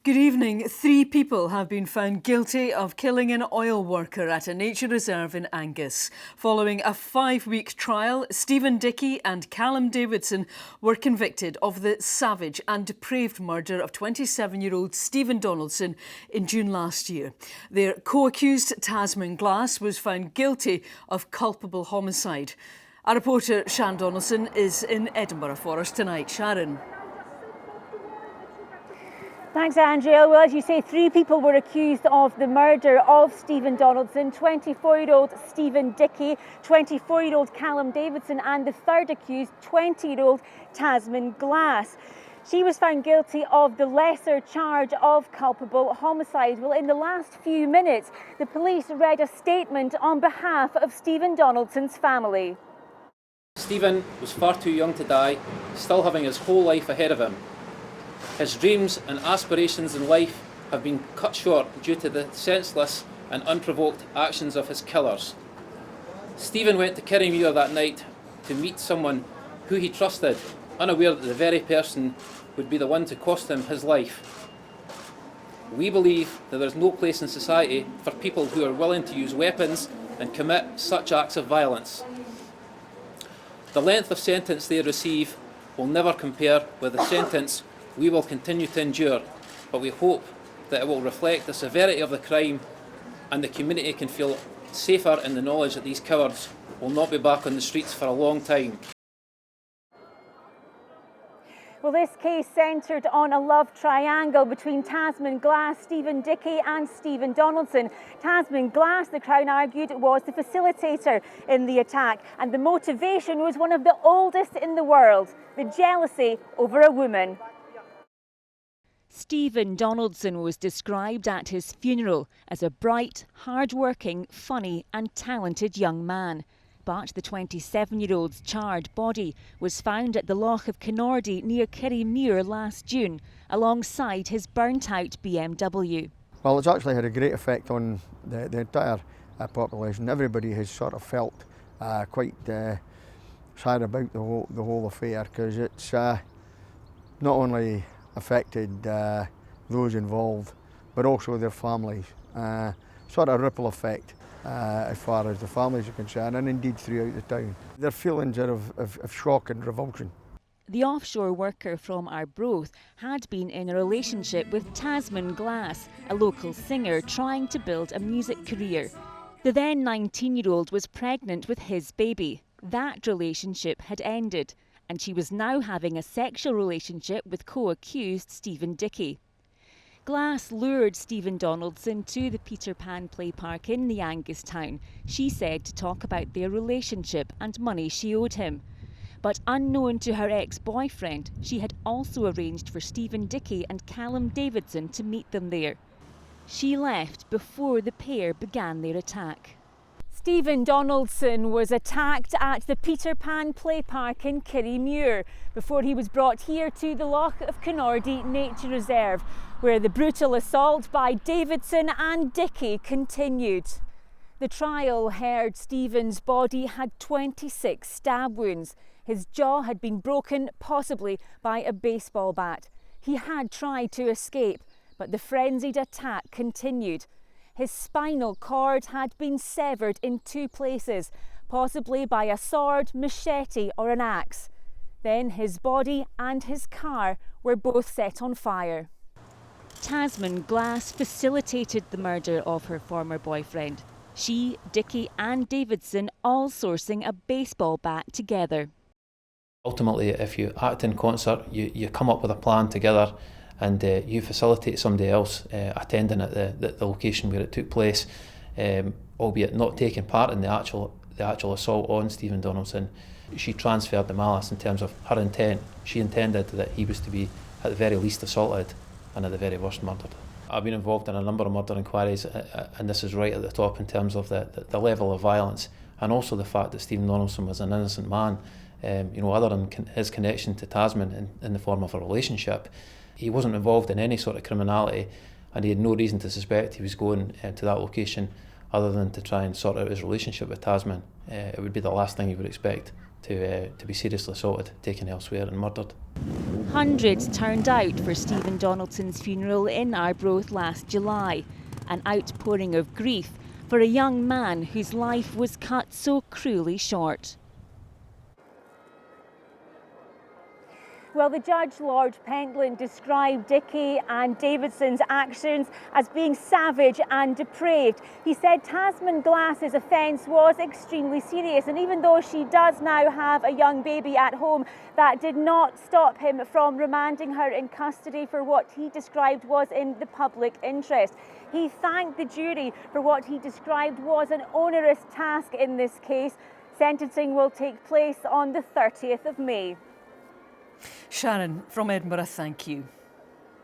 Good evening. 3 people have been found guilty of killing an oil worker at a nature reserve in Angus. Following a 5-week trial, Steven Dickie and Callum Davidson were convicted of the savage and depraved murder of 27-year-old Steven Donaldson in June last year. Their co-accused, Tasmin Glass, was found guilty of culpable homicide. Our reporter, Steven Donaldson, is in Edinburgh for us tonight. Sharon. Thanks, Andrea. Well, as you say, 3 people were accused of the murder of Steven Donaldson: 24-year-old Steven Dickie, 24-year-old Callum Davidson, and the third accused, 20-year-old Tasmin Glass. She was found guilty of the lesser charge of culpable homicide. Well, in the last few minutes, the police read a statement on behalf of Steven Donaldson's family. Steven was far too young to die, still having his whole life ahead of him. His dreams and aspirations in life have been cut short due to the senseless and unprovoked actions of his killers. Steven went to Kinnordy that night to meet someone who he trusted, unaware that the very person would be the one to cost him his life. We believe that there is no place in society for people who are willing to use weapons and commit such acts of violence. The length of sentence they receive will never compare with the sentence we will continue to endure, but we hope that it will reflect the severity of the crime and the community can feel safer in the knowledge that these cowards will not be back on the streets for a long time. Well, this case centred on a love triangle between Tasmin Glass, Steven Dickie and Steven Donaldson. Tasmin Glass, the Crown argued, was the facilitator in the attack, and the motivation was one of the oldest in the world: the jealousy over a woman. Steven Donaldson was described at his funeral as a bright, hard-working, funny and talented young man. But the 27-year-old's charred body was found at the loch of Kinnordy near Kirriemuir last June, alongside his burnt-out BMW. Well, it's actually had a great effect on the entire population. Everybody has sort of felt quite sad about the whole affair, because it's not only affected those involved, but also their families. Sort of ripple effect as far as the families are concerned, and indeed throughout the town. Their feelings are of shock and revulsion. The offshore worker from Arbroath had been in a relationship with Tasmin Glass, a local singer trying to build a music career. The then 19-year-old was pregnant with his baby. That relationship had ended, and she was now having a sexual relationship with co-accused Steven Dickie. Glass lured Steven Donaldson to the Peter Pan play park in the Angus town, she said, to talk about their relationship and money she owed him. But unknown to her ex-boyfriend, she had also arranged for Steven Dickie and Callum Davidson to meet them there. She left before the pair began their attack. Steven Donaldson was attacked at the Peter Pan play park in Kirriemuir before he was brought here to the loch of Kinnordy Nature Reserve, where the brutal assault by Davidson and Dickie continued. The trial heard Steven's body had 26 stab wounds. His jaw had been broken, possibly by a baseball bat. He had tried to escape, but the frenzied attack continued. His spinal cord had been severed in 2 places, possibly by a sword, machete or an axe. Then his body and his car were both set on fire. Tasmin Glass facilitated the murder of her former boyfriend. She, Dickie and Davidson all sourcing a baseball bat together. Ultimately, if you act in concert, you come up with a plan together, and you facilitate somebody else attending at the location where it took place, albeit not taking part in the actual assault on Steven Donaldson. She transferred the malice in terms of her intent. She intended that he was to be at the very least assaulted and at the very worst murdered. I've been involved in a number of murder inquiries, and this is right at the top in terms of the level of violence, and also the fact that Steven Donaldson was an innocent man. Other than his connection to Tasmin in the form of a relationship, he wasn't involved in any sort of criminality, and he had no reason to suspect he was going to that location other than to try and sort out his relationship with Tasmin. It would be the last thing you would expect to be seriously assaulted, taken elsewhere and murdered. Hundreds turned out for Steven Donaldson's funeral in Arbroath last July, an outpouring of grief for a young man whose life was cut so cruelly short. Well, the judge, Lord Pentland, described Dickie and Davidson's actions as being savage and depraved. He said Tasmin Glass's offence was extremely serious, and even though she does now have a young baby at home, that did not stop him from remanding her in custody for what he described was in the public interest. He thanked the jury for what he described was an onerous task in this case. Sentencing will take place on the 30th of May. Sharon from Edinburgh, thank you.